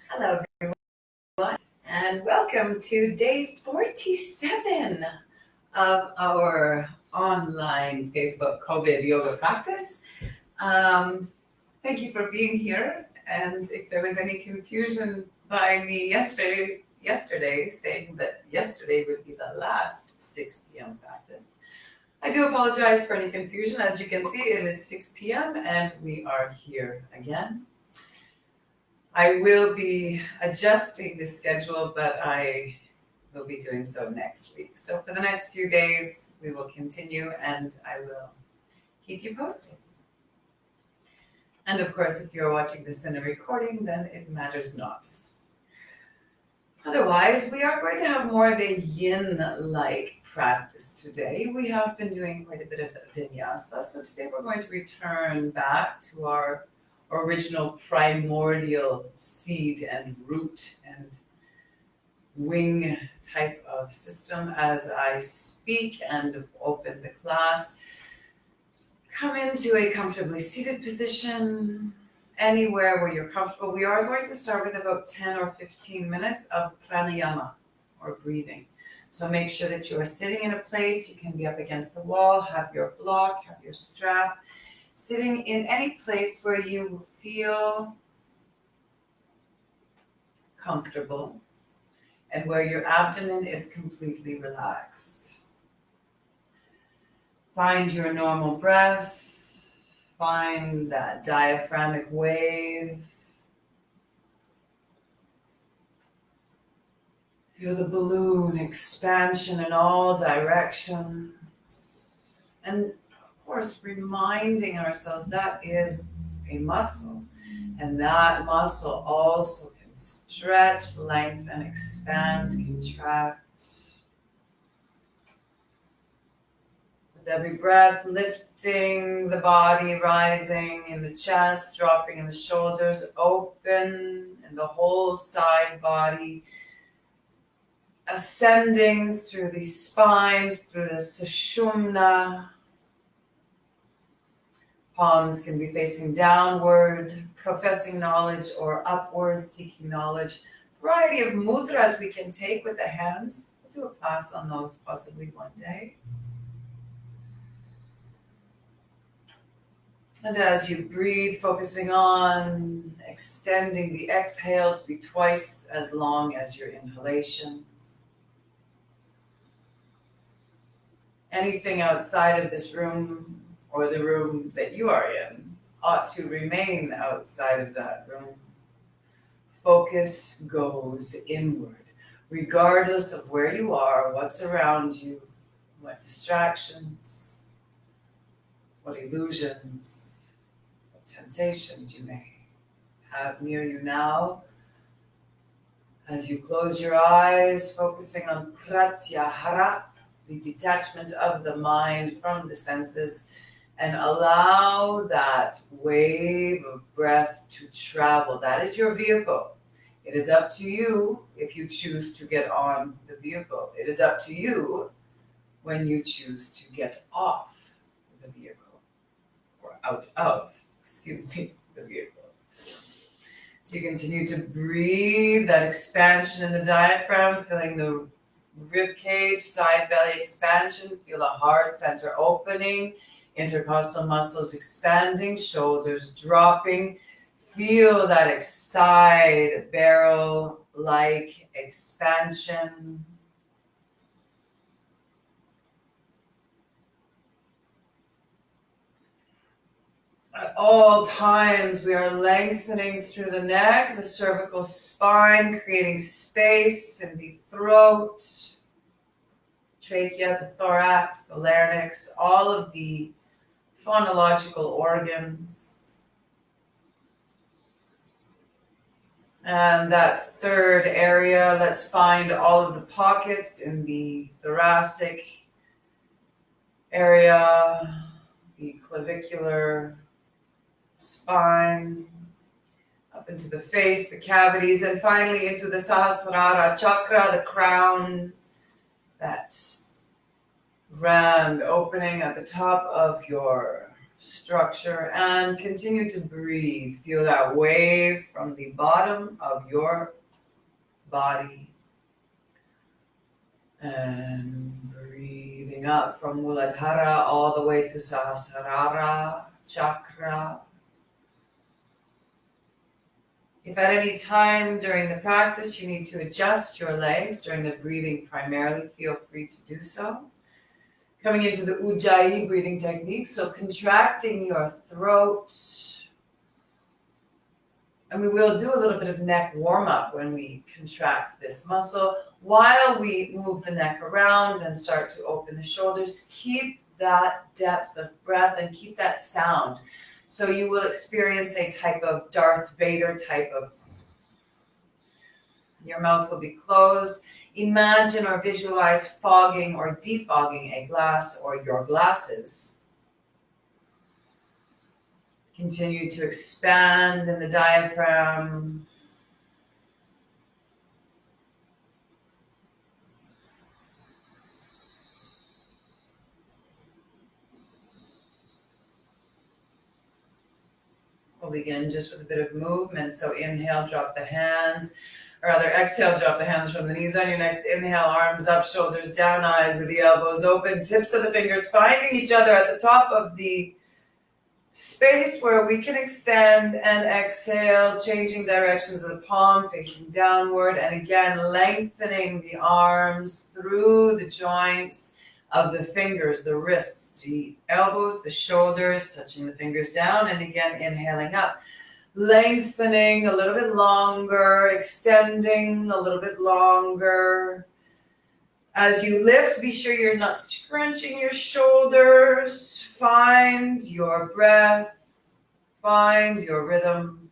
Hello, everyone, and welcome to day 47 of our online Facebook COVID yoga practice. Um, Thank you for being here. And if there was any confusion by me yesterday saying that yesterday would be the last 6 p.m. practice, I do apologize for any confusion. As you can see, it is 6 p.m. and we are here again. I will be adjusting the schedule, but I will be doing so next week. So for the next few days, we will continue and I will keep you posted. And of course, if you're watching this in a recording, then it matters not. Otherwise, we are going to have more of a yin-like practice today. We have been doing quite a bit of vinyasa, so today we're going to return back to our original primordial seed and root and wing type of system. As I speak and open the class, come into a comfortably seated position, anywhere where you're comfortable. We are going to start with about 10 or 15 minutes of pranayama or breathing. So make sure that you are sitting in a place. You can be up against the wall, have your block, have your strap, sitting in any place where you feel comfortable and where your abdomen is completely relaxed. Find your normal breath. Find that diaphragmatic wave. Feel the balloon expansion in all directions. And of course, reminding ourselves that is a muscle. And that muscle also can stretch, lengthen, expand, contract. With every breath, lifting the body, rising in the chest, dropping in the shoulders, open in the whole side body, ascending through the spine, through the sushumna. Palms can be facing downward, professing knowledge, or upward, seeking knowledge. Variety of mudras we can take with the hands. We'll do a class on those possibly one day. And as you breathe, focusing on extending the exhale to be twice as long as your inhalation. Anything outside of this room or the room that you are in ought to remain outside of that room. Focus goes inward, regardless of where you are, what's around you, what distractions, what illusions, what temptations you may have near you now. As you close your eyes, focusing on pratyahara, the detachment of the mind from the senses, and allow that wave of breath to travel. That is your vehicle. It is up to you if you choose to get on the vehicle. It is up to you when you choose to get off the vehicle, or out of, the vehicle. So you continue to breathe, that expansion in the diaphragm, feeling the rib cage, side belly expansion, feel the heart center opening, intercostal muscles expanding, shoulders dropping. Feel that side barrel-like expansion. At all times, we are lengthening through the neck, the cervical spine, creating space in the throat, trachea, the thorax, the larynx, all of the phonological organs. And that third area, let's find all of the pockets in the thoracic area, the clavicular spine, up into the face, the cavities, and finally into the Sahasrara chakra, the crown, that round opening at the top of your structure, and continue to breathe. Feel that wave from the bottom of your body. And breathing up from Muladhara all the way to Sahasrara chakra. If at any time during the practice you need to adjust your legs during the breathing primarily, feel free to do so. Coming into the Ujjayi breathing technique, so contracting your throat. And we will do a little bit of neck warm-up when we contract this muscle. While we move the neck around and start to open the shoulders, keep that depth of breath and keep that sound. So you will experience a type of Darth Vader type of, your mouth will be closed. Imagine or visualize fogging or defogging a glass or your glasses. Continue to expand in the diaphragm. We'll begin just with a bit of movement. So inhale, drop the hands. Or rather, exhale, drop the hands from the knees on your next inhale, arms up, shoulders down, eyes of the elbows open, tips of the fingers finding each other at the top of the space where we can extend, and exhale, changing directions of the palm, facing downward, and again, lengthening the arms through the joints of the fingers, the wrists, the elbows, the shoulders, touching the fingers down, and again, inhaling up. Lengthening a little bit longer, extending a little bit longer. As you lift, be sure you're not scrunching your shoulders. Find your breath. Find your rhythm.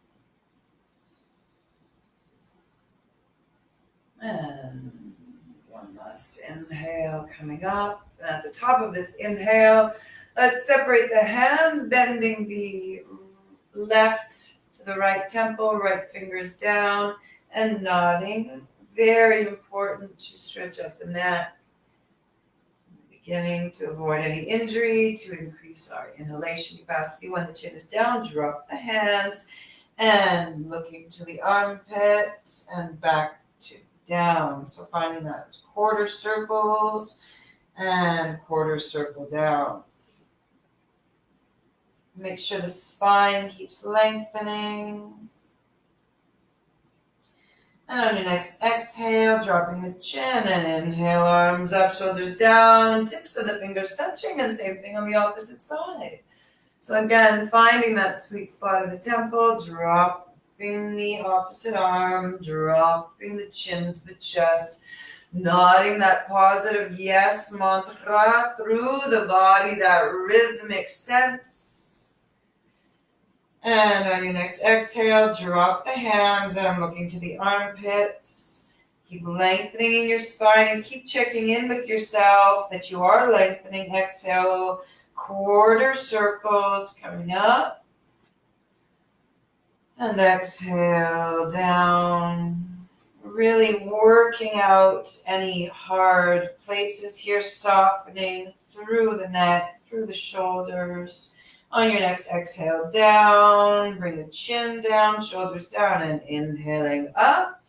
And one last inhale coming up. And at the top of this inhale, let's separate the hands, bending the left to the right temple, right fingers down, and nodding. Very important to stretch up the neck. Beginning to avoid any injury, to increase our inhalation capacity. When the chin is down, drop the hands and looking to the armpit and back to down. So finding that quarter circles and quarter circle down. Make sure the spine keeps lengthening. And on your next exhale, dropping the chin, and inhale, arms up, shoulders down, tips of the fingers touching, and same thing on the opposite side. So again, finding that sweet spot in the temple, dropping the opposite arm, dropping the chin to the chest, nodding that positive yes mantra through the body, that rhythmic sense. And on your next exhale, drop the hands and looking to the armpits. Keep lengthening in your spine and keep checking in with yourself that you are lengthening. Exhale, quarter circles coming up. And exhale, down. Really working out any hard places here, softening through the neck, through the shoulders. On your next exhale, down, bring the chin down, shoulders down, and inhaling up.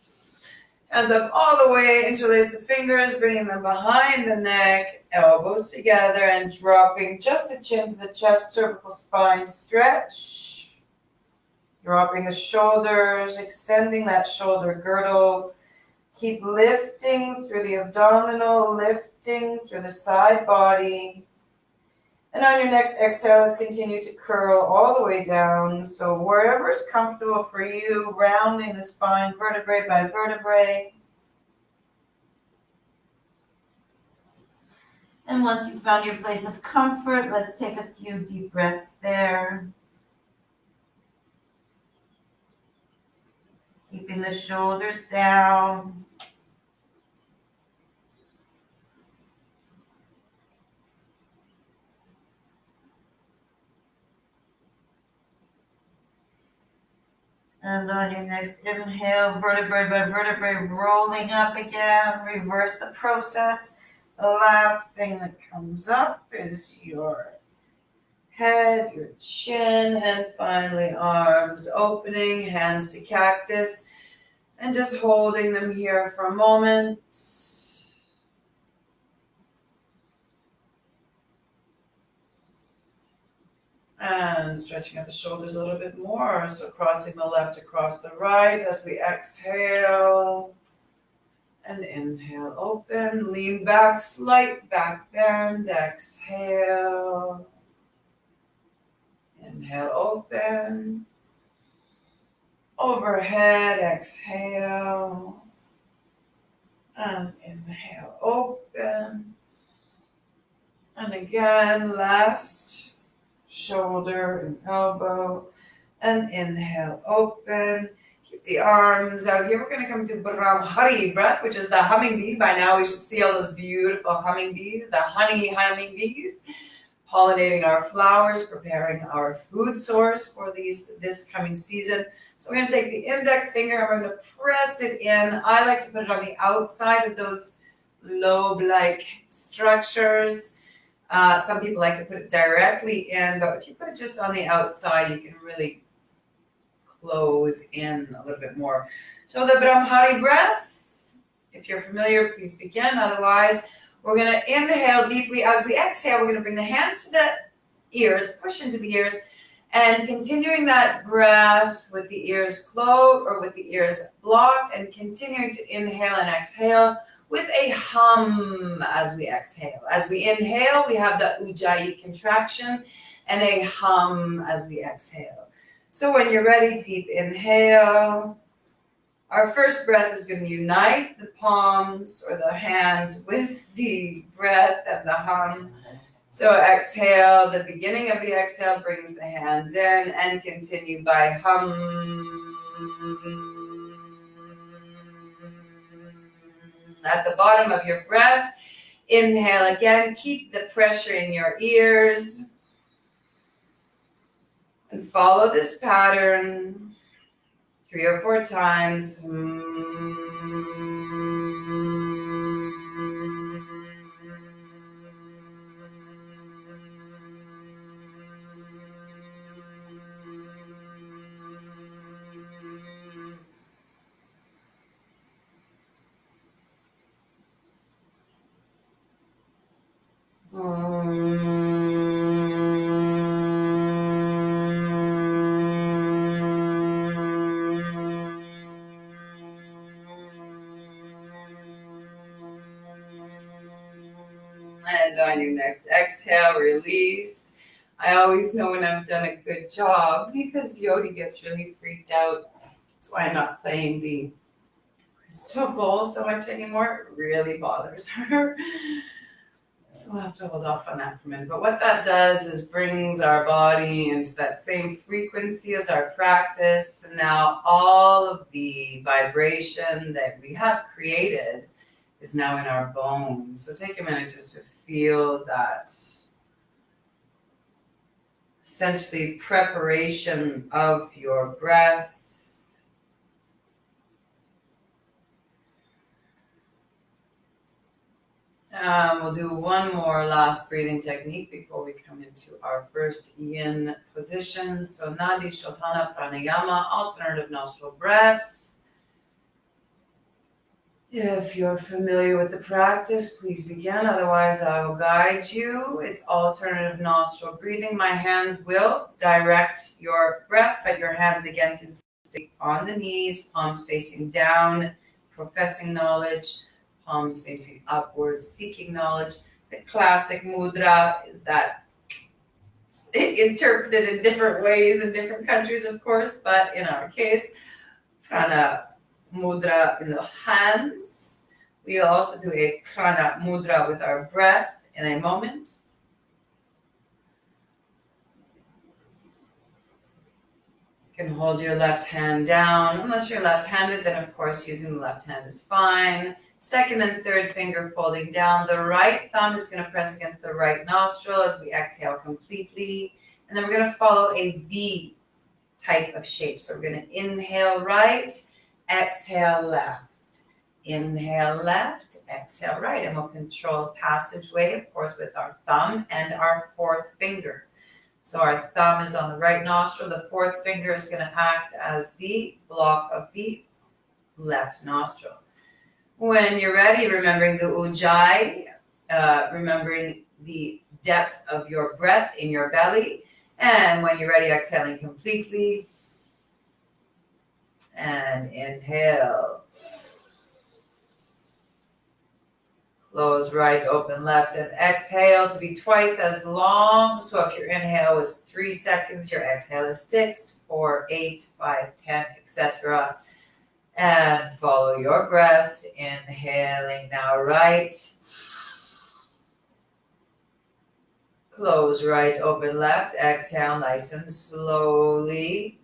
Hands up all the way, interlace the fingers, bringing them behind the neck, elbows together, and dropping just the chin to the chest, cervical spine stretch. Dropping the shoulders, extending that shoulder girdle. Keep lifting through the abdominal, lifting through the side body. And on your next exhale, let's continue to curl all the way down. So wherever's comfortable for you, rounding the spine vertebrae by vertebrae. And once you've found your place of comfort, let's take a few deep breaths there. Keeping the shoulders down. And on your next inhale, vertebrae by vertebrae, rolling up again. Reverse the process. The last thing that comes up is your head, your chin, and finally arms opening, hands to cactus, and just holding them here for a moment. And stretching out the shoulders a little bit more. So crossing the left across the right as we exhale. And inhale, open, lean back, slight back bend, exhale. Inhale, open. Overhead, exhale. And inhale, open. And again, last shoulder and elbow. And inhale, open. Keep the arms out here. We're going to come to Brahmari breath, which is the humming By now we should see all those beautiful humming bees, the humming bees, pollinating our flowers, preparing our food source for this coming season. So we're going to take the index finger and we're going to press it in. I like to put it on the outside of those lobe-like structures. Some people like to put it directly in, but if you put it just on the outside, you can really close in a little bit more. So the Brahmari breath, if you're familiar, please begin. Otherwise, we're going to inhale deeply. As we exhale, we're going to bring the hands to the ears, push into the ears, and continuing that breath with the ears closed or with the ears blocked, and continuing to inhale and exhale with a hum as we exhale. As we inhale, we have the Ujjayi contraction and a hum as we exhale. So when you're ready, deep inhale. Our first breath is going to unite the palms or the hands with the breath and the hum. So exhale, the beginning of the exhale brings the hands in, and continue by hum. At the bottom of your breath, inhale again. Keep the pressure in your ears. And follow this pattern 3 or 4 times. And on your next exhale, release. I always know when I've done a good job because Yodi gets really freaked out. That's why I'm not playing the crystal bowl so much anymore. It really bothers her. So we'll have to hold off on that for a minute. But what that does is brings our body into that same frequency as our practice. And now all of the vibration that we have created is now in our bones. So take a minute just to feel that essentially preparation of your breath. We'll do one more last breathing technique before we come into our first yin position. So Nadi Shodhana Pranayama, alternative nostril breath. If you're familiar with the practice, please begin. Otherwise, I will guide you. It's alternative nostril breathing. My hands will direct your breath, but your hands again can stay on the knees, palms facing down, professing knowledge. Palms facing upwards, seeking knowledge. The classic mudra is that interpreted in different ways in different countries, of course, but in our case, prana mudra in the hands. We'll also do a prana mudra with our breath in a moment. You can hold your left hand down. Unless you're left-handed, then of course using the left hand is fine. Second and third finger folding down. The right thumb is going to press against the right nostril as we exhale completely. And then we're going to follow a V type of shape. So we're going to inhale right, exhale left. Inhale left, exhale right. And we'll control passageway, of course, with our thumb and our fourth finger. So our thumb is on the right nostril. The fourth finger is going to act as the block of the left nostril. When you're ready, remembering the ujjayi, remembering the depth of your breath in your belly. And when you're ready, exhaling completely. And inhale. Close right, open left, and exhale to be twice as long. So if your inhale is 3 seconds, your exhale is 6, 4, 8, 5, 10, etc. And follow your breath. Inhaling now right. Close right, open left. Exhale nice and slowly.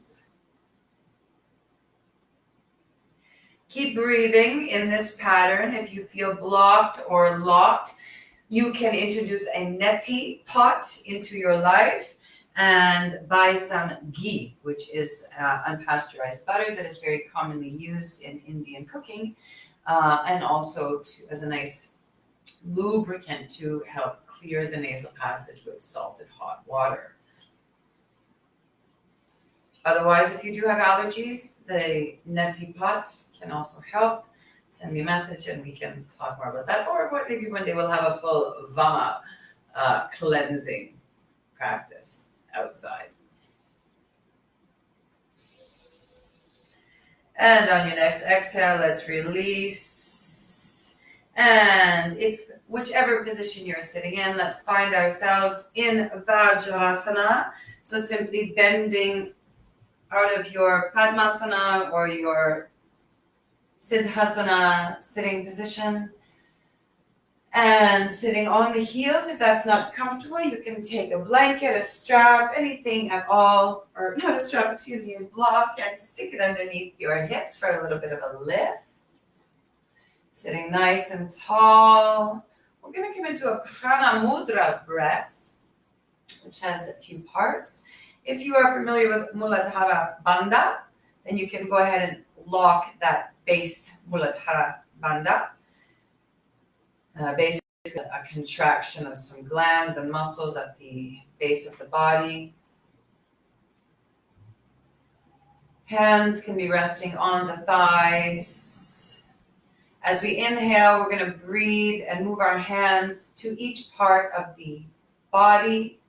Keep breathing in this pattern. If you feel blocked or locked, you can introduce a neti pot into your life and buy some ghee, which is unpasteurized butter that is very commonly used in Indian cooking, and also as a nice lubricant to help clear the nasal passage with salted hot water. Otherwise, if you do have allergies, the neti pot can also help. Send me a message and we can talk more about that. Or maybe one day we'll have a full Vama cleansing practice outside. And on your next exhale, let's release. And if whichever position you're sitting in, let's find ourselves in Vajrasana. So simply bending out of your Padmasana or your Siddhasana sitting position. And sitting on the heels, if that's not comfortable, you can take a blanket, a strap, anything at all, or not a strap, excuse me, a block, and stick it underneath your hips for a little bit of a lift. Sitting nice and tall. We're going to come into a Prana Mudra breath, which has a few parts. If you are familiar with Muladhara Bandha, then you can go ahead and lock that base Muladhara Bandha. Basically, a contraction of some glands and muscles at the base of the body. Hands can be resting on the thighs. As we inhale, we're going to breathe and move our hands to each part of the body.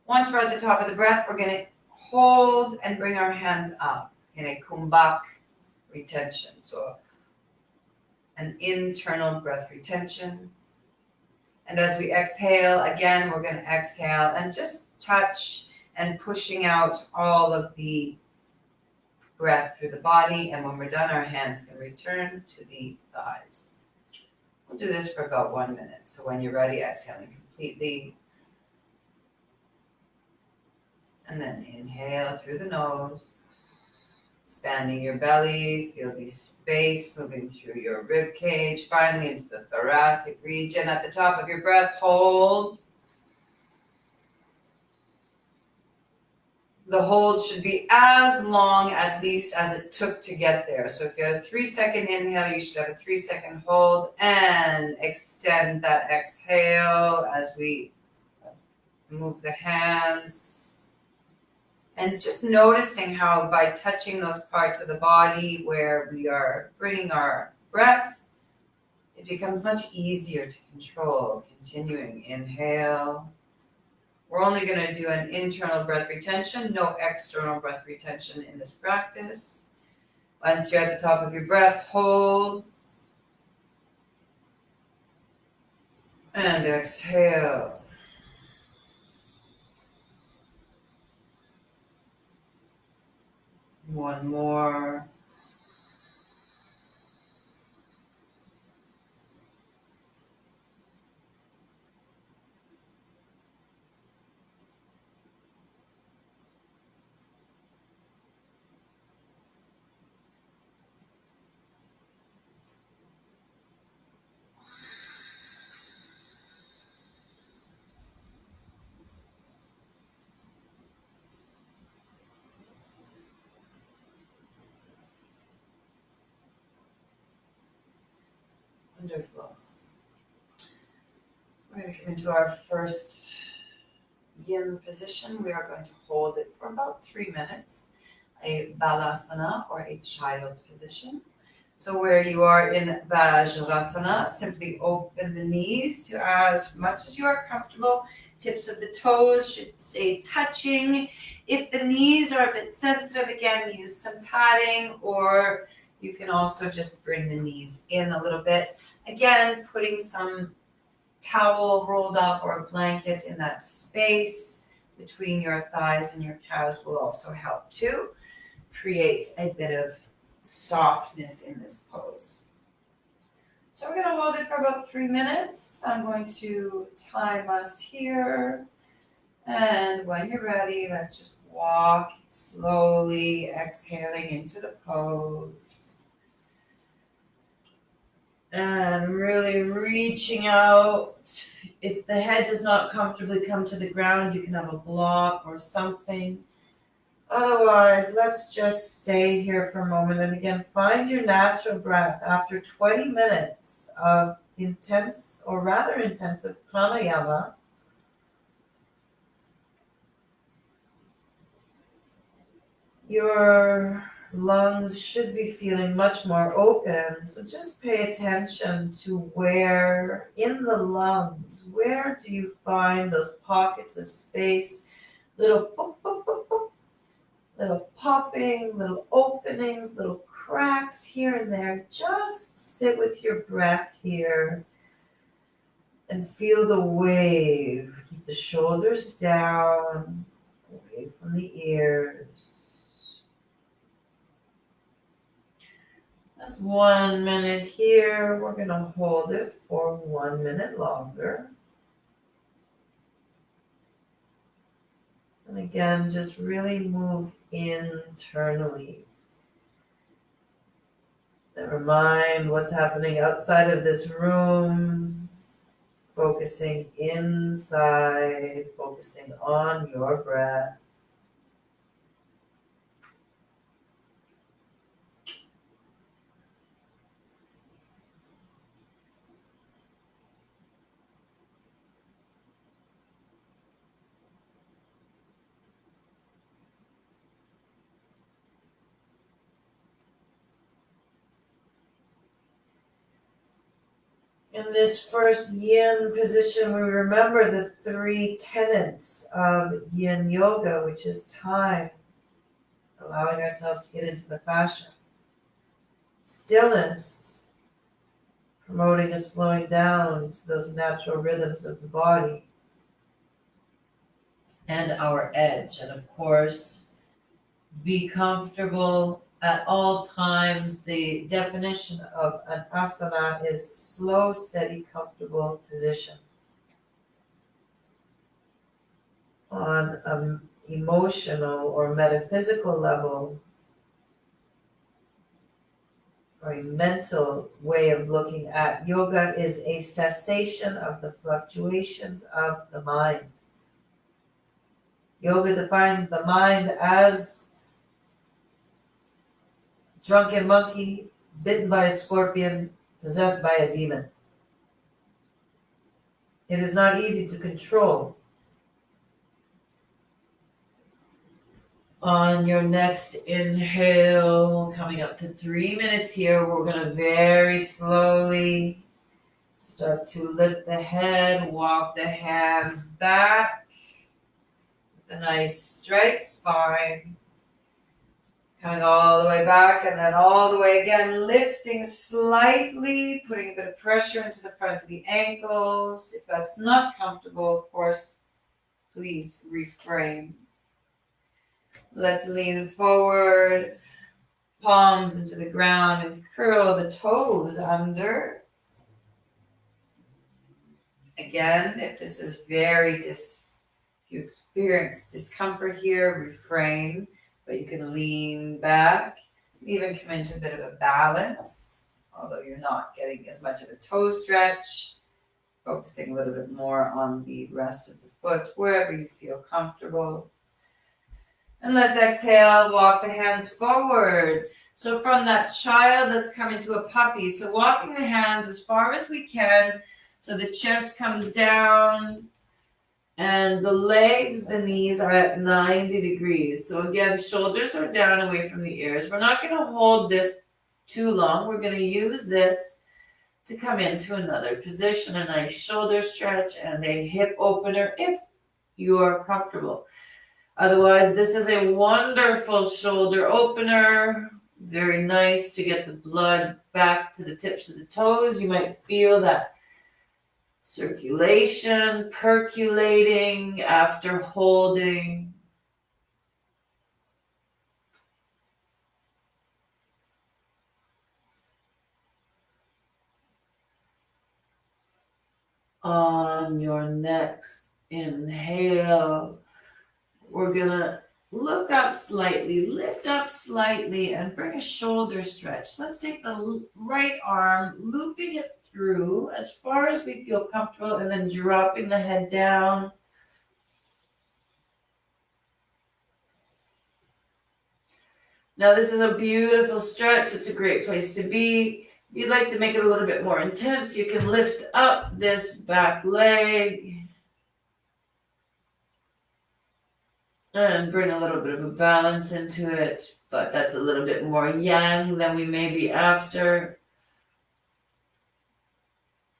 Once we're at the top of the breath, we're going to hold and bring our hands up in a kumbhak retention. So an internal breath retention. And as we exhale, again, we're going to exhale and just touch and pushing out all of the breath through the body. And when we're done, our hands can return to the thighs. We'll do this for about 1 minute. So when you're ready, exhaling completely. And then inhale through the nose. Expanding your belly, feel the space moving through your rib cage, finally into the thoracic region. At the top of your breath, hold. The hold should be as long, at least, as it took to get there. So if you had a 3-second inhale, you should have a 3-second hold, and extend that exhale as we move the hands. And just noticing how by touching those parts of the body where we are bringing our breath, it becomes much easier to control. Continuing, inhale. We're only going to do an internal breath retention, no external breath retention in this practice. Once you're at the top of your breath, hold. And exhale. One more. Wonderful. We're going to come into our first yin position, we are going to hold it for about 3 minutes, a balasana or a child position. So where you are in Vajrasana, simply open the knees to as much as you are comfortable. Tips of the toes should stay touching. If the knees are a bit sensitive, again, use some padding, or you can also just bring the knees in a little bit. Again, putting some towel rolled up or a blanket in that space between your thighs and your calves will also help to create a bit of softness in this pose. So we're going to hold it for about 3 minutes. I'm going to time us here. And when you're ready, let's just walk slowly, exhaling into the pose. And really reaching out. If the head does not comfortably come to the ground, you can have a block or something. Otherwise, let's just stay here for a moment. And again, find your natural breath. After 20 minutes of intense or rather intensive pranayama, your lungs should be feeling much more open. So just pay attention to where in the lungs, where do you find those pockets of space, little boop, boop, boop, boop, little popping, little openings, little cracks here and there. Just sit with your breath here and feel the wave. Keep the shoulders down, away from the ears. That's 1 minute here. We're going to hold it for 1 minute longer. And again, just really move internally. Never mind what's happening outside of this room. Focusing inside, focusing on your breath. In this first yin position, we remember the 3 tenets of yin yoga, which is time, allowing ourselves to get into the fascia, stillness, promoting a slowing down to those natural rhythms of the body, and our edge. And of course, be comfortable at all times. The definition of an asana is slow, steady, comfortable position. On an emotional or metaphysical level, or a mental way of looking at yoga, is a cessation of the fluctuations of the mind. Yoga defines the mind as drunken monkey, bitten by a scorpion, possessed by a demon. It is not easy to control. On your next inhale, coming up to 3 minutes here, we're going to very slowly start to lift the head, walk the hands back with a nice straight spine. Coming all the way back and then all the way again, lifting slightly, putting a bit of pressure into the front of the ankles. If that's not comfortable, of course, please reframe. Let's lean forward, palms into the ground, and curl the toes under. Again, if this is if you experience discomfort here, refrain. But you can lean back, even come into a bit of a balance, although you're not getting as much of a toe stretch, focusing a little bit more on the rest of the foot, wherever you feel comfortable. And let's exhale, walk the hands forward. So from that child, let's come into a puppy. So walking the hands as far as we can, so the chest comes down, And the legs, the knees are at 90 degrees. So again, shoulders are down away from the ears. We're not going to hold this too long. We're going to use this to come into another position, a nice shoulder stretch and a hip opener if you are comfortable. Otherwise, this is a wonderful shoulder opener. Very nice to get the blood back to the tips of the toes. You might feel that circulation percolating after holding. On your next inhale, we're gonna look up slightly, lift up slightly, and bring a shoulder stretch. Let's take the right arm, looping it through as far as we feel comfortable, and then dropping the head down. Now, this is a beautiful stretch. It's a great place to be. If you'd like to make it a little bit more intense, you can lift up this back leg and bring a little bit of a balance into it, but that's a little bit more yang than we may be after.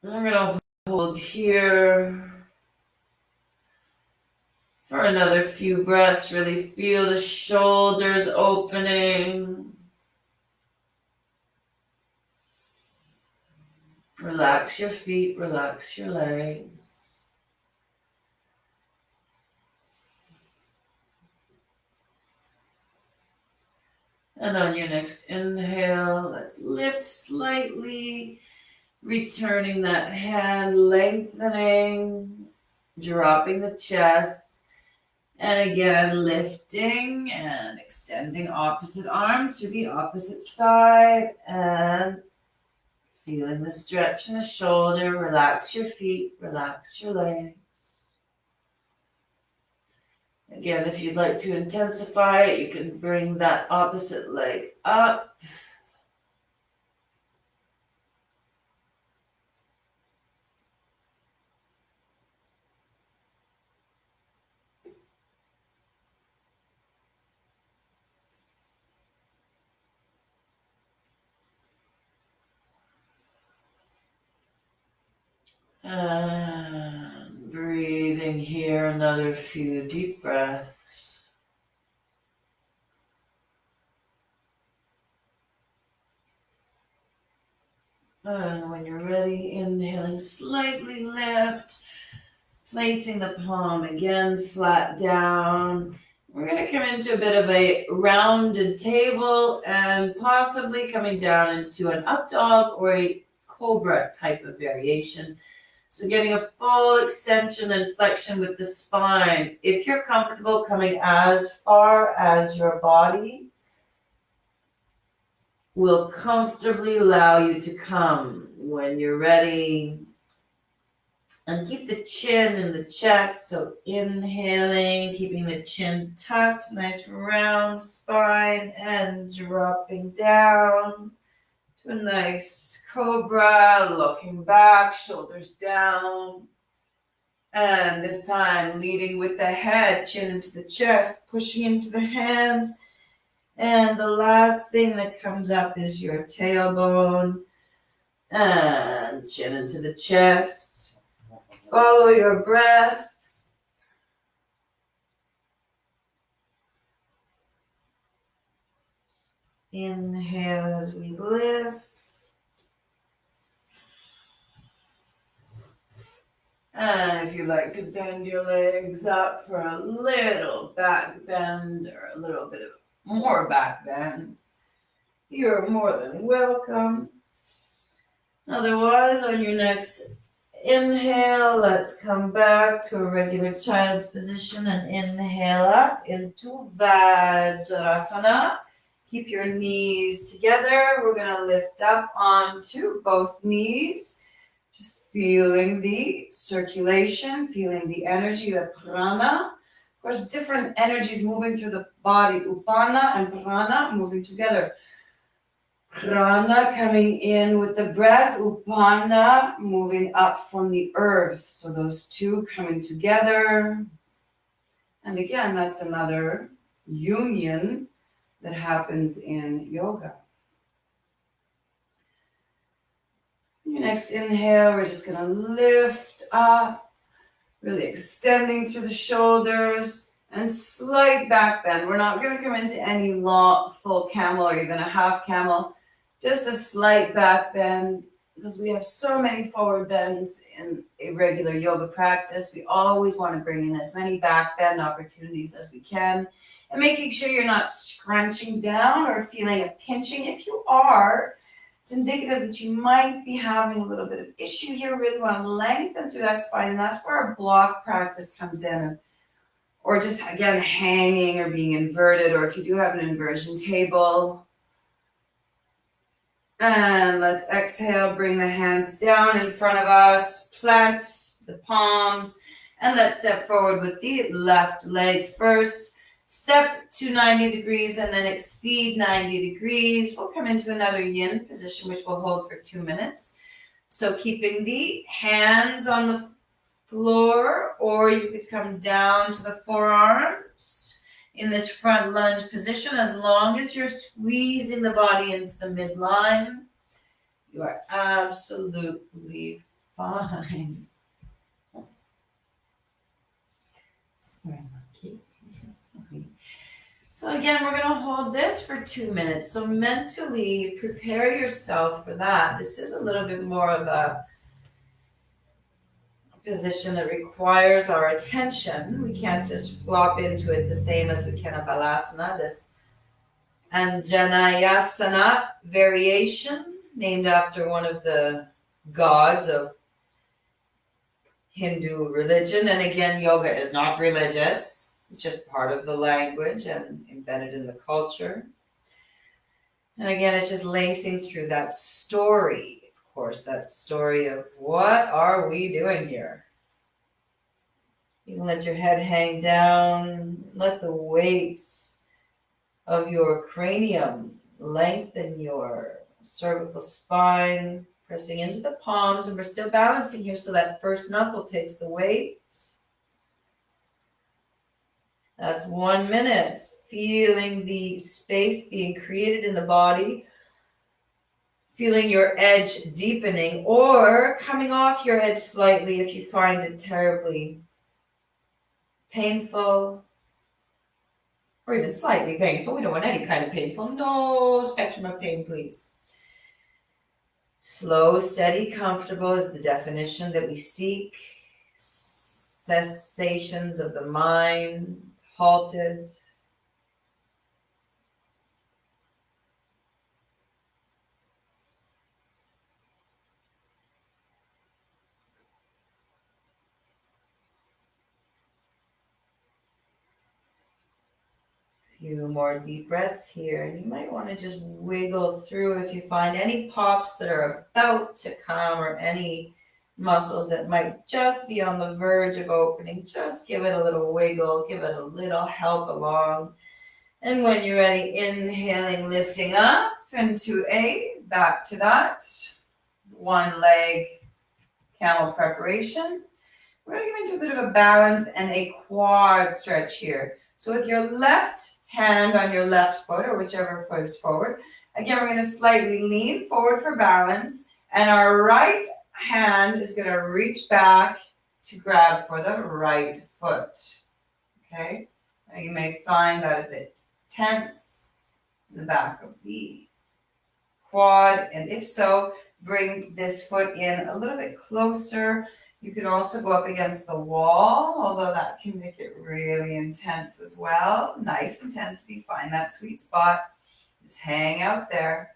I'm going to hold here for another few breaths. Really feel the shoulders opening. Relax your feet, relax your legs. And on your next inhale, let's lift slightly, returning that hand, lengthening, dropping the chest, and again lifting and extending opposite arm to the opposite side, and feeling the stretch in the shoulder. Relax your feet, relax your legs. Again, if you'd like to intensify it, you can bring that opposite leg up. And breathing here, another few deep breaths. And when you're ready, inhaling, slightly lift, placing the palm again flat down. We're going to come into a bit of a rounded table and possibly coming down into an up dog or a cobra type of variation. So getting a full extension and flexion with the spine. If you're comfortable coming as far as your body will comfortably allow you to come. When you're ready, and keep the chin in the chest. So inhaling, keeping the chin tucked, nice round spine, and dropping down to a nice cobra, looking back, shoulders down. And this time leading with the head, chin into the chest, pushing into the hands. And the last thing that comes up is your tailbone, and chin into the chest. Follow your breath. Inhale as we lift. And if you like to bend your legs up for a little back bend or a little bit of more back bend, you're more than welcome. Otherwise, on your next inhale, let's come back to a regular child's position and inhale up into Vajrasana. Keep your knees together. We're going to lift up onto both knees. Just feeling the circulation, feeling the energy, the prana. Of course, different energies moving through the body. Upana and prana moving together. Prana coming in with the breath, Upana moving up from the earth. So those two coming together. And again, that's another union that happens in yoga. Your next inhale, we're just going to lift up, really extending through the shoulders and slight back bend. We're not going to come into any long, full camel or even a half camel, just a slight back bend because we have so many forward bends in a regular yoga practice. We always want to bring in as many back bend opportunities as we can and making sure you're not scrunching down or feeling a pinching. If you are, it's indicative that you might be having a little bit of issue here. Really want to lengthen through that spine, and that's where our block practice comes in. Or just, again, hanging or being inverted, or if you do have an inversion table. And let's exhale, bring the hands down in front of us, plant the palms, and let's step forward with the left leg first. Step to 90 degrees and then exceed 90 degrees. We'll come into another yin position, which we'll hold for 2 minutes. So keeping the hands on the floor, or you could come down to the forearms in this front lunge position. As long as you're squeezing the body into the midline, you are absolutely fine. Sorry, monkey. Sorry. So again, we're going to hold this for 2 minutes. So mentally prepare yourself for that. This is a little bit more of a position that requires our attention. We can't just flop into it the same as we can a balasana, this Anjaneyasana variation, named after one of the gods of Hindu religion. And again, yoga is not religious. It's just part of the language and embedded in the culture. And again, it's just lacing through that story, of course, that story of what are we doing here? You can let your head hang down, let the weight of your cranium lengthen your cervical spine, pressing into the palms, and we're still balancing here so that first knuckle takes the weight. That's 1 minute. Feeling the space being created in the body, feeling your edge deepening or coming off your edge slightly if you find it terribly painful or even slightly painful. We don't want any kind of painful. No spectrum of pain, please. Slow, steady, comfortable is the definition that we seek. Cessations of the mind, halted. Few more deep breaths here, and you might want to just wiggle through if you find any pops that are about to come or any muscles that might just be on the verge of opening. Just give it a little wiggle, give it a little help along. And when you're ready, inhaling, lifting up into back to that one leg camel preparation. We're going to get into a bit of a balance and a quad stretch here. So with your left hand on your left foot or whichever foot is forward, again, we're going to slightly lean forward for balance, and our right hand is going to reach back to grab for the right foot. Okay? Now you may find that a bit tense in the back of the quad, and if so, bring this foot in a little bit closer. You can also go up against the wall, although that can make it really intense as well. Nice intensity, find that sweet spot. Just hang out there.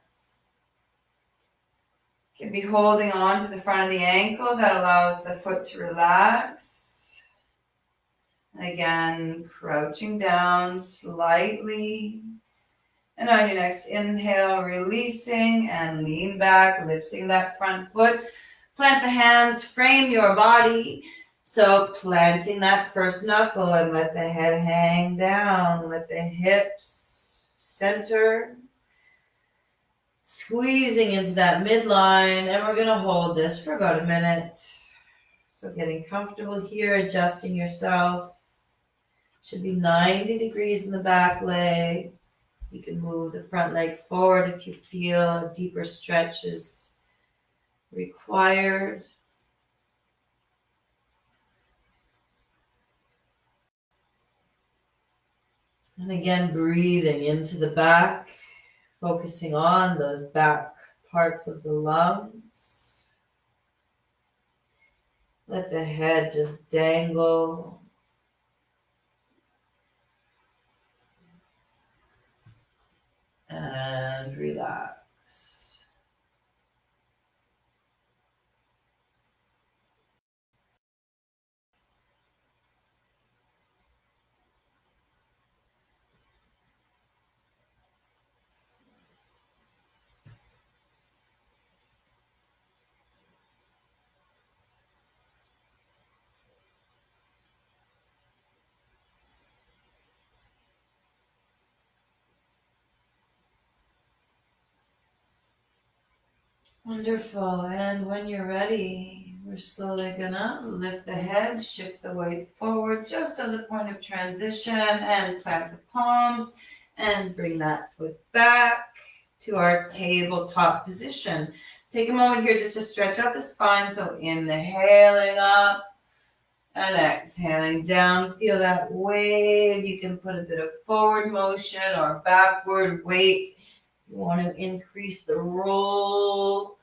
You can be holding on to the front of the ankle. That allows the foot to relax. And again, crouching down slightly. And on your next inhale, releasing and lean back, lifting that front foot. Plant the hands, frame your body. So planting that first knuckle and let the head hang down. Let the hips center. squeezing into that midline, and we're going to hold this for about a minute. So getting comfortable here, adjusting yourself. Should be 90 degrees in the back leg. You can move the front leg forward if you feel a deeper stretch is required. And again, breathing into the back, focusing on those back parts of the lungs. Let the head just dangle. And relax. Wonderful. And when you're ready, we're slowly gonna lift the head, shift the weight forward just as a point of transition, and plant the palms and bring that foot back to our tabletop position. Take a moment here just to stretch out the spine. So inhaling up and exhaling down. Feel that wave. You can put a bit of forward motion or backward weight. You want to increase the roll.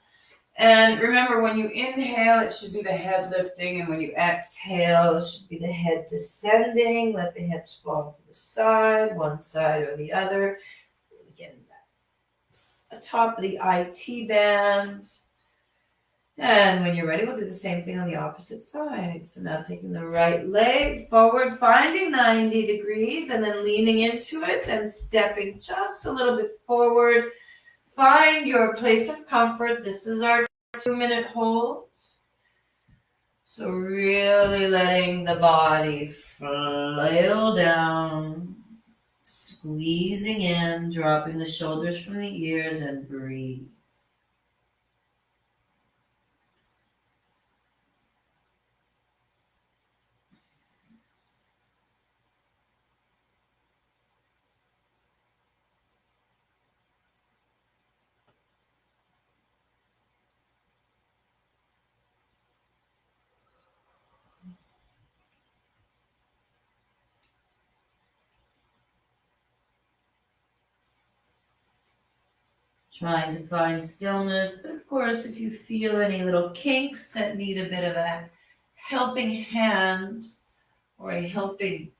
And remember, when you inhale, it should be the head lifting, and when you exhale, it should be the head descending. Let the hips fall to the side, one side or the other. Getting that top of the IT band. And when you're ready, we'll do the same thing on the opposite side. So now taking the right leg forward, finding 90 degrees, and then leaning into it and stepping just a little bit forward. Find your place of comfort. This is our 2-minute hold. So really letting the body flail down, squeezing in, dropping the shoulders from the ears, and breathe. Trying to find stillness, but of course, if you feel any little kinks that need a bit of a helping hand or a helping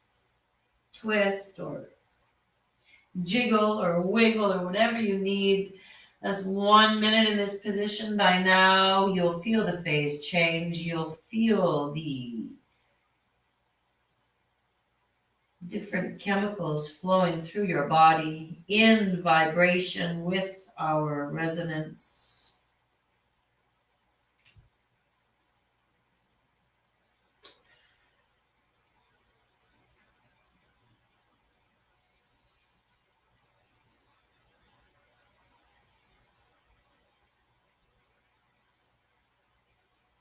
twist or jiggle or wiggle or whatever you need, that's 1 minute in this position. By now, you'll feel the phase change. You'll feel the different chemicals flowing through your body in vibration with our resonance.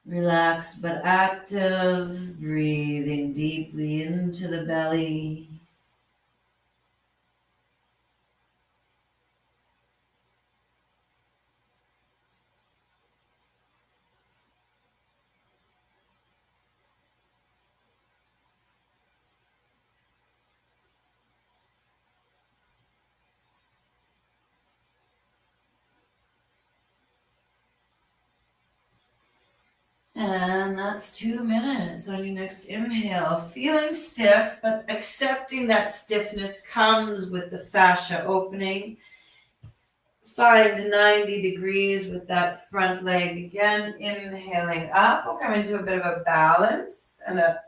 Relaxed but active, breathing deeply into the belly. And that's 2 minutes. On your next inhale, feeling stiff, but accepting that stiffness comes with the fascia opening. Find 90 degrees with that front leg again. Inhaling up, we'll come into a bit of a balance and a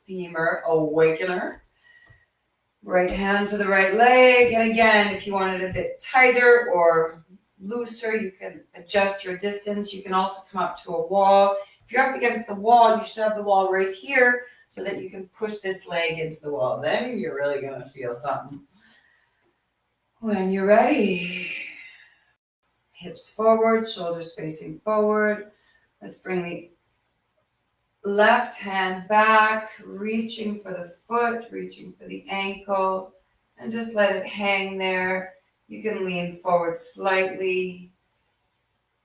femur awakener. Right hand to the right leg. And again, if you want it a bit tighter or looser, you can adjust your distance. You can also come up to a wall. If you're up against the wall, you should have the wall right here so that you can push this leg into the wall. Then you're really going to feel something. When you're ready, hips forward, shoulders facing forward. Let's bring the left hand back, reaching for the foot, reaching for the ankle, and just let it hang there. You can lean forward slightly,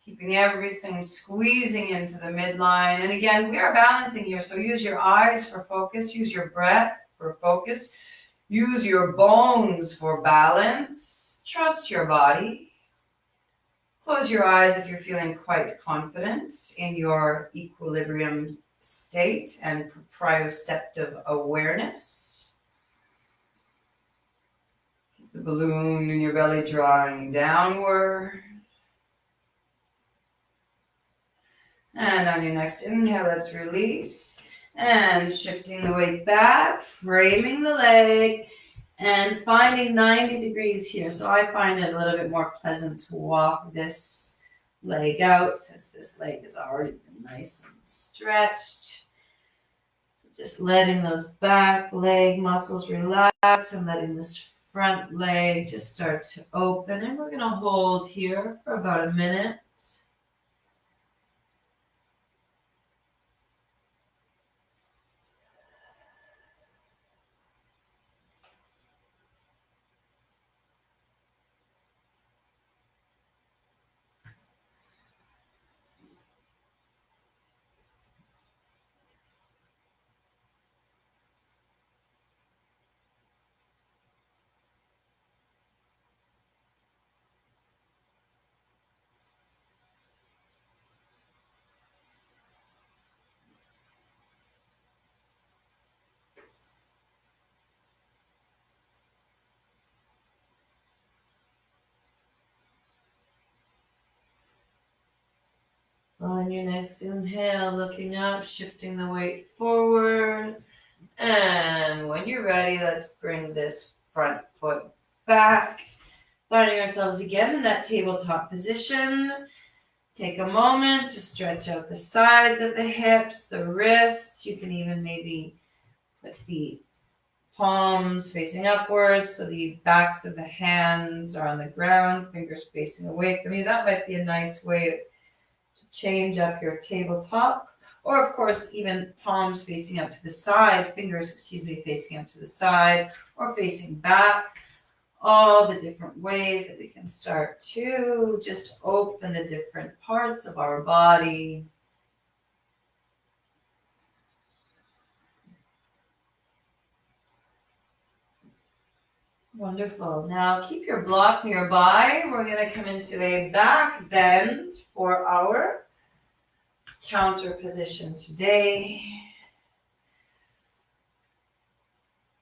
keeping everything squeezing into the midline. And again, we are balancing here, so use your eyes for focus, use your breath for focus, use your bones for balance. Trust your body. Close your eyes if you're feeling quite confident in your equilibrium state and proprioceptive awareness. Keep the balloon in your belly drawing downward. And on your next inhale, let's release. And shifting the weight back, framing the leg, and finding 90 degrees here. So I find it a little bit more pleasant to walk this leg out since this leg has already been nice and stretched. So just letting those back leg muscles relax and letting this front leg just start to open. And we're going to hold here for about a minute. On your next inhale, looking up, shifting the weight forward. And when you're ready, let's bring this front foot back. Finding ourselves again in that tabletop position. Take a moment to stretch out the sides of the hips, the wrists. You can even maybe put the palms facing upwards so the backs of the hands are on the ground, fingers facing away from you. That might be a nice way to change up your tabletop. Or of course, even palms facing up to the side, fingers, facing up to the side or facing back. All the different ways that we can start to just open the different parts of our body. Wonderful. Now keep your block nearby. We're going to come into a back bend for our counter position today.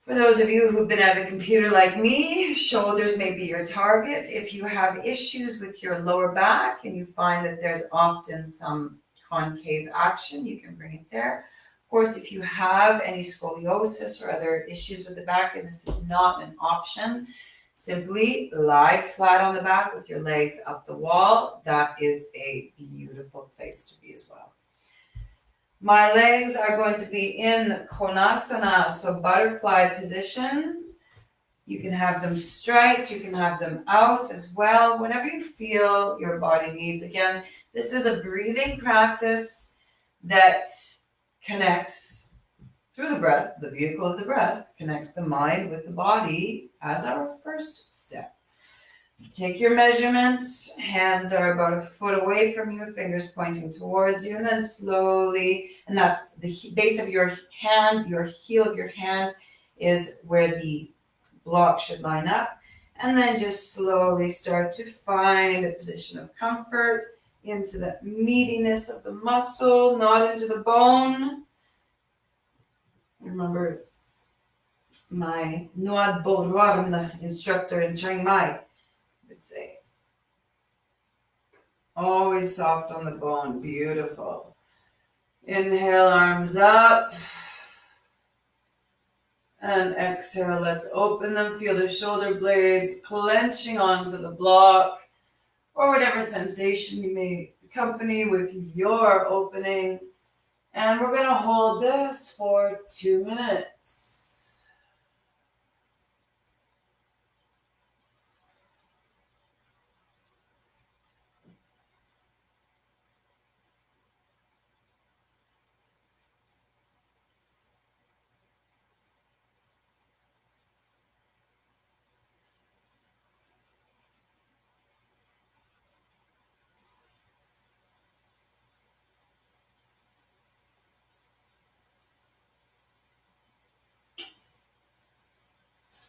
For those of you who've been at a computer like me, shoulders may be your target. If you have issues with your lower back and you find that there's often some concave action, you can bring it there. Of course, if you have any scoliosis or other issues with the back and this is not an option, simply lie flat on the back with your legs up the wall. That is a beautiful place to be as well. My legs are going to be in Konasana, so butterfly position. You can have them straight, you can have them out as well, whatever you feel your body needs. Again, this is a breathing practice that connects through the breath, the vehicle of the breath, connects the mind with the body as our first step. Take your measurement, hands are about a foot away from you, fingers pointing towards you, and then slowly, and that's the base of your hand, your heel of your hand is where the block should line up, and then just slowly start to find a position of comfort into the meatiness of the muscle, not into the bone. Remember my Nuad Bodhwarm, the instructor in Chiang Mai, would say, always soft on the bone. Beautiful. Inhale, arms up. And exhale, let's open them. Feel the shoulder blades clenching onto the block or whatever sensation you may accompany with your opening. And we're going to hold this for 2 minutes.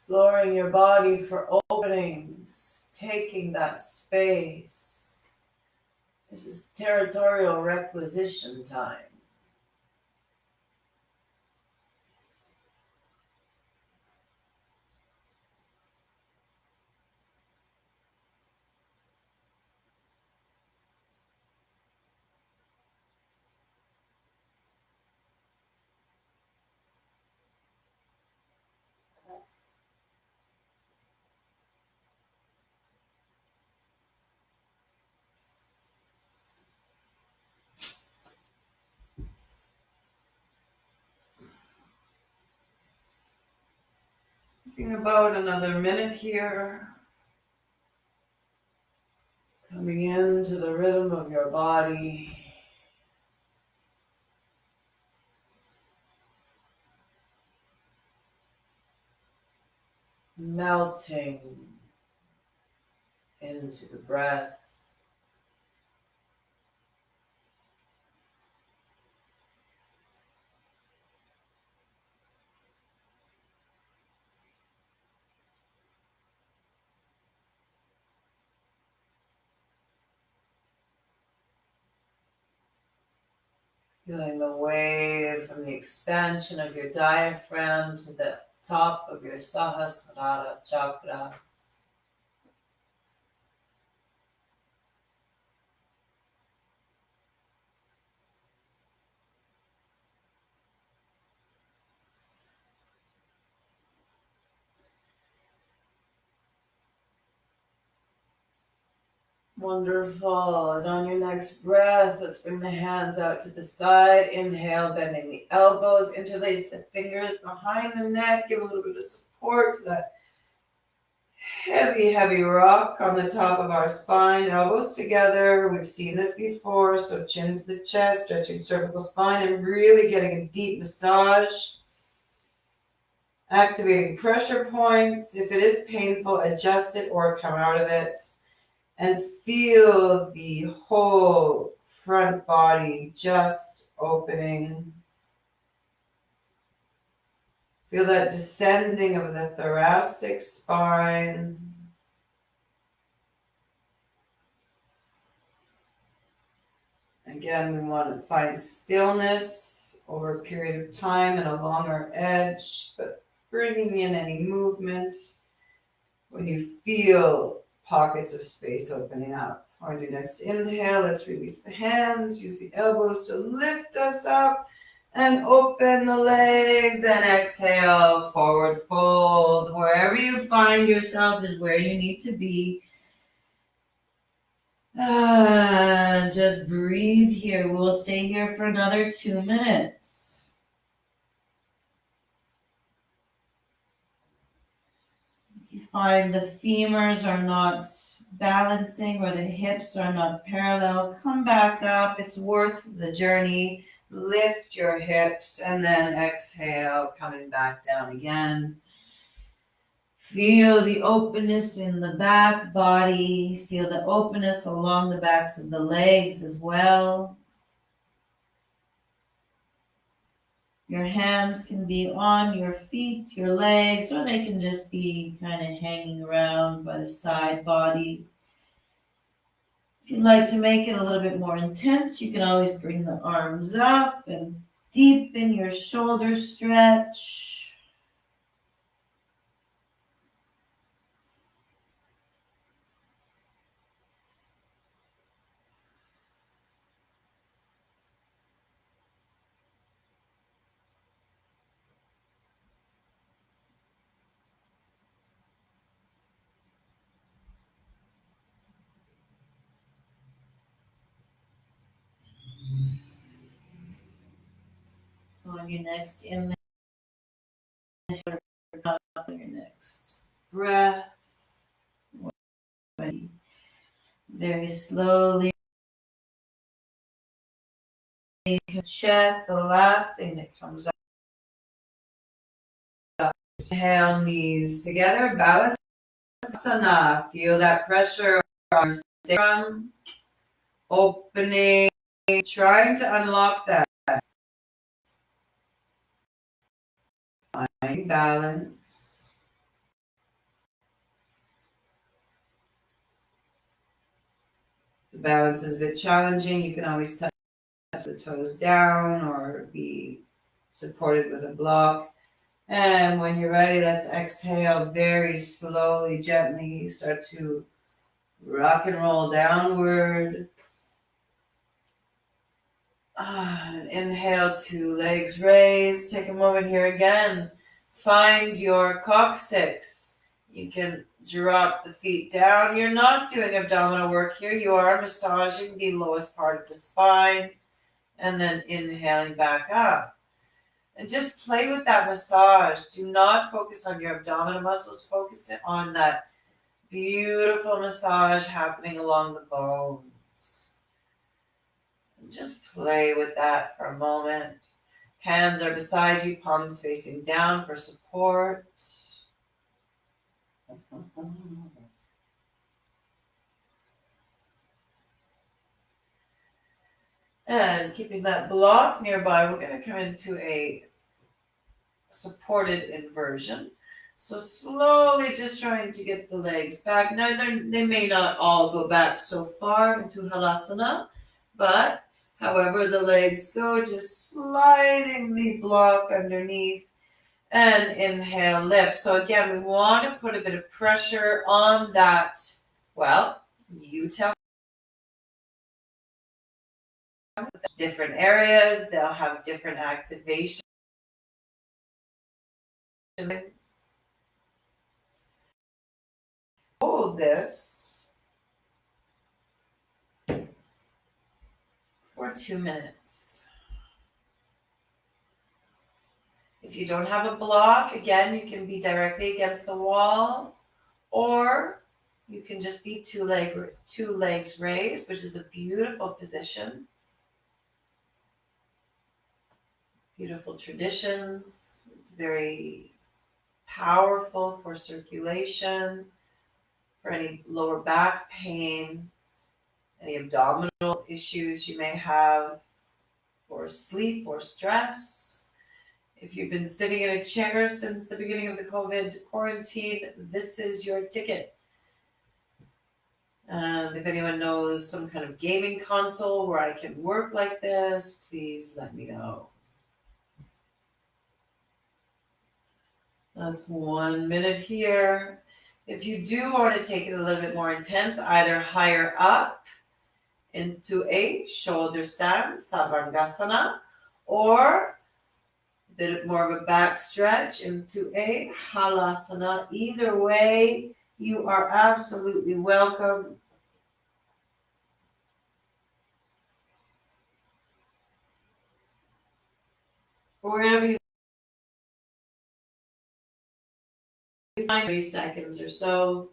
Exploring your body for openings, taking that space. This is territorial requisition time. Thinking about another minute here. Coming into the rhythm of your body. Melting into the breath. Feeling the wave from the expansion of your diaphragm to the top of your Sahasrara chakra. Wonderful. And on your next breath, let's bring the hands out to the side. Inhale, bending the elbows, interlace the fingers behind the neck. Give a little bit of support to that heavy, heavy rock on the top of our spine. Elbows together. We've seen this before. So chin to the chest, stretching cervical spine, and really getting a deep massage. Activating pressure points. If it is painful, adjust it or come out of it. And feel the whole front body just opening. Feel that descending of the thoracic spine. Again, we want to find stillness over a period of time and a longer edge, but bringing in any movement when you feel pockets of space opening up. On your next inhale, let's release the hands, use the elbows to lift us up and open the legs, and exhale, forward fold. Wherever you find yourself is where you need to be. Just breathe here. We'll stay here for another 2 minutes. If you find the femurs are not balancing or the hips are not parallel, come back up. It's worth the journey. Lift your hips and then exhale, coming back down again. Feel the openness in the back body. Feel the openness along the backs of the legs as well. Your hands can be on your feet, your legs, or they can just be kind of hanging around by the side body. If you'd like to make it a little bit more intense, you can always bring the arms up and deepen your shoulder stretch. On your next inhale, on your next breath, very slowly, chest, the last thing that comes up. Inhale, knees together, balance. Feel that pressure on your sacrum, opening, trying to unlock that. Find balance. The balance is a bit challenging. You can always touch the toes down or be supported with a block. And when you're ready, let's exhale very slowly, gently. Start to rock and roll downward. And inhale, two legs raised. Take a moment here again. Find your coccyx. You can drop the feet down. You're not doing abdominal work here. You are massaging the lowest part of the spine and then inhaling back up. And just play with that massage. Do not focus on your abdominal muscles. Focus on that beautiful massage happening along the bones. And just play with that for a moment. Hands are beside you, palms facing down for support. And keeping that block nearby, we're going to come into a supported inversion. So slowly just trying to get the legs back. Now they may not all go back so far into Halasana, but however the legs go, just sliding the block underneath and inhale, lift. So again, we want to put a bit of pressure on that. Well, you tell me. Different areas, they'll have different activation. Hold this for 2 minutes. If you don't have a block, again, you can be directly against the wall, or you can just be two legs raised, which is a beautiful position. Beautiful traditions. It's very powerful for circulation, for any lower back pain, any abdominal issues you may have, or sleep or stress. If you've been sitting in a chair since the beginning of the COVID quarantine, this is your ticket. And if anyone knows some kind of gaming console where I can work like this, please let me know. That's 1 minute here. If you do want to take it a little bit more intense, either higher up into a shoulder stand, Savangasana, or a bit more of a back stretch into a Halasana. Either way, you are absolutely welcome. Wherever you find 30 seconds or so.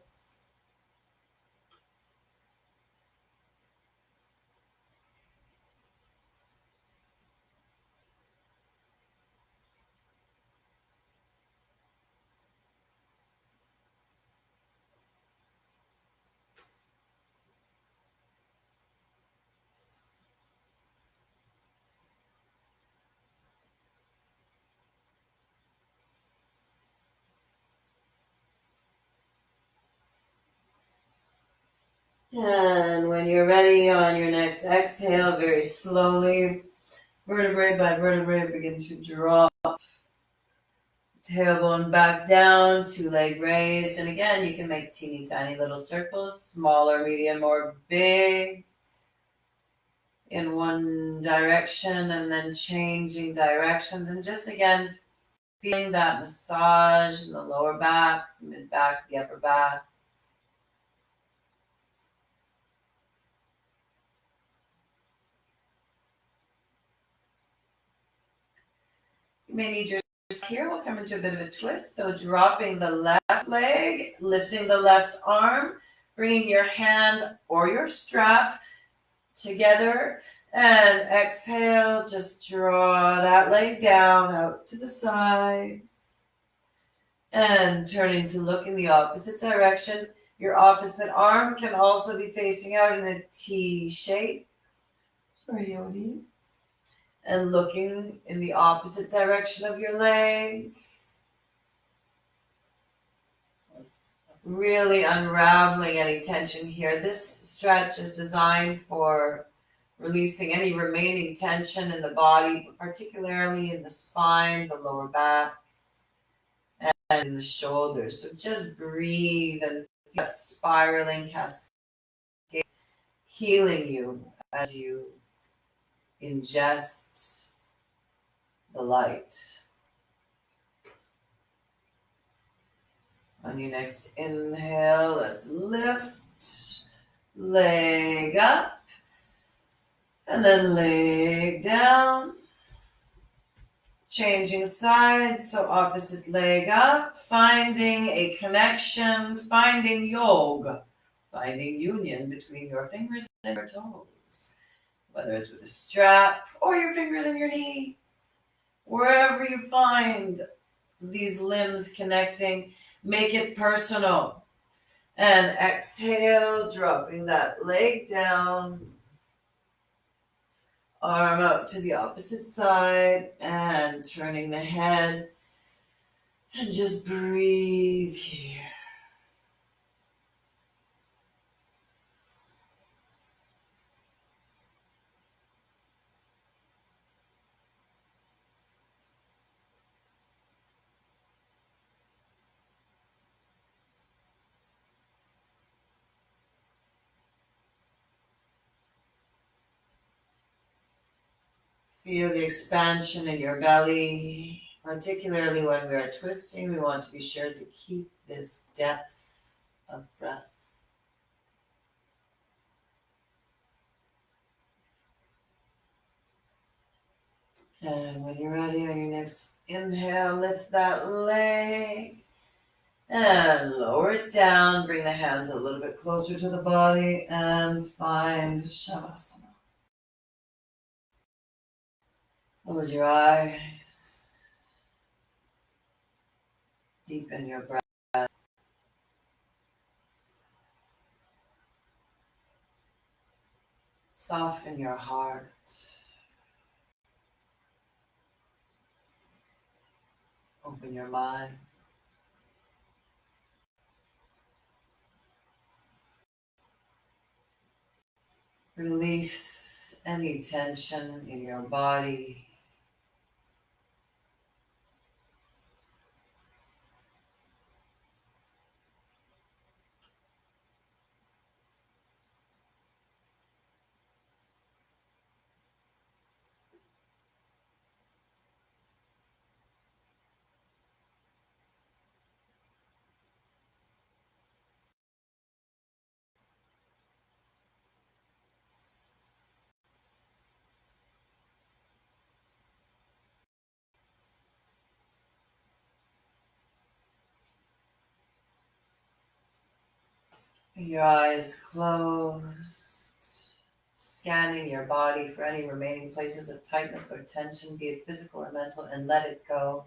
And when you're ready on your next exhale, very slowly, vertebrae by vertebrae, begin to drop. Tailbone back down, two leg raised. And again, you can make teeny tiny little circles, smaller, medium, or big, in one direction, and then changing directions. And just again, feeling that massage in the lower back, mid back, the upper back. You may need your here. We'll come into a bit of a twist. So dropping the left leg, lifting the left arm, bringing your hand or your strap together, and exhale. Just draw that leg down out to the side and turning to look in the opposite direction. Your opposite arm can also be facing out in a T shape. Sorry, Yoni. And looking in the opposite direction of your leg. really unraveling any tension here. This stretch is designed for releasing any remaining tension in the body, but particularly in the spine, the lower back, and in the shoulders. So just breathe and feel that spiraling cascade healing you as you ingest the light. On your next inhale, let's lift, leg up, and then leg down. Changing sides, so opposite leg up, finding a connection, finding yoga, finding union between your fingers and your toes, whether it's with a strap or your fingers in your knee, wherever you find these limbs connecting, make it personal. And exhale, dropping that leg down, arm up to the opposite side, and turning the head. And just breathe here. Feel the expansion in your belly, particularly when we are twisting. We want to be sure to keep this depth of breath. And when you're ready on your next inhale, lift that leg and lower it down. Bring the hands a little bit closer to the body and find Shavasana. Close your eyes. Deepen your breath. Soften your heart. Open your mind. Release any tension in your body. Your eyes closed, scanning your body for any remaining places of tightness or tension, be it physical or mental, and let it go.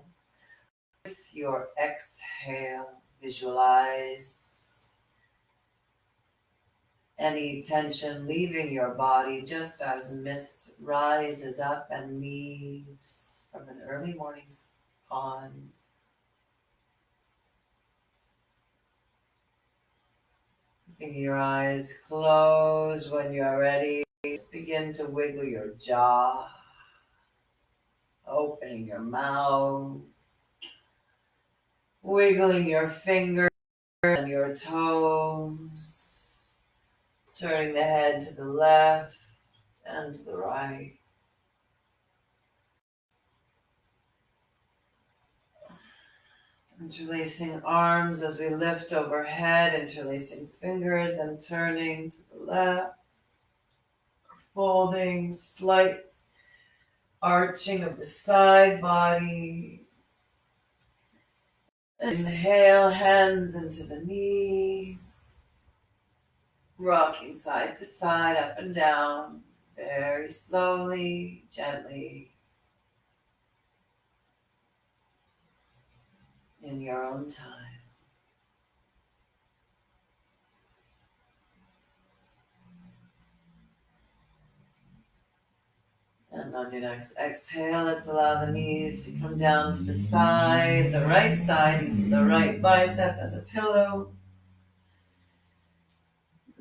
With your exhale, visualize any tension leaving your body just as mist rises up and leaves from an early morning pond. Keeping your eyes closed. When you're ready, just begin to wiggle your jaw, opening your mouth, wiggling your fingers and your toes, turning the head to the left and to the right. Interlacing arms as we lift overhead, interlacing fingers and turning to the left, folding, slight arching of the side body. Inhale, hands into the knees, rocking side to side, up and down, very slowly, gently, in your own time. And on your next exhale, let's allow the knees to come down to the side, the right side, using the right bicep as a pillow.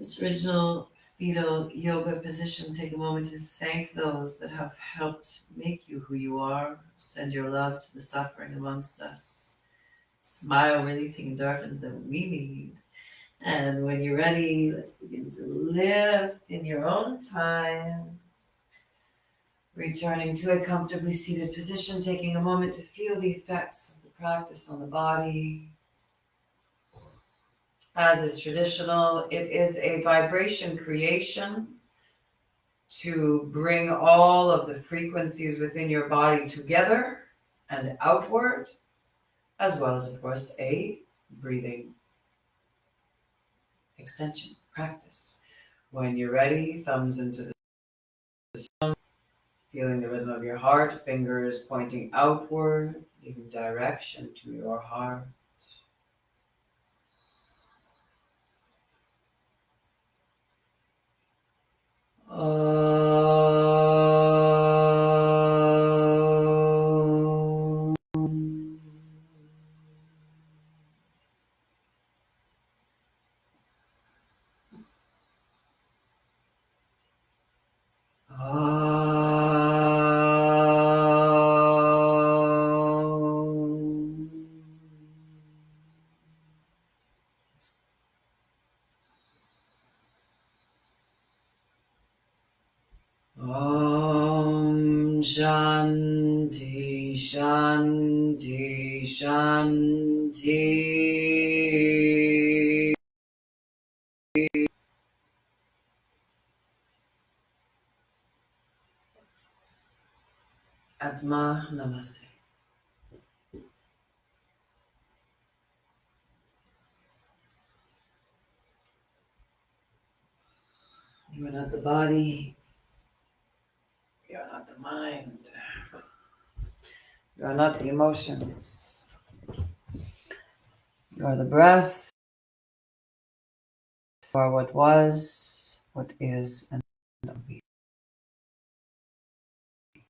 This original fetal yoga position, take a moment to thank those that have helped make you who you are. Send your love to the suffering amongst us. Smile, releasing endorphins that we need. And when you're ready, let's begin to lift in your own time. Returning to a comfortably seated position, taking a moment to feel the effects of the practice on the body. As is traditional, it is a vibration creation to bring all of the frequencies within your body together and outward, as well as, of course, a breathing extension practice. When you're ready, thumbs into the sun, feeling the rhythm of your heart, fingers pointing outward, giving direction to your heart. Om Shanti Shanti Shanti. Atma Namaste. You are not the body. You are not the mind. You are not the emotions. You are the breath. You are what was, what is, and will be.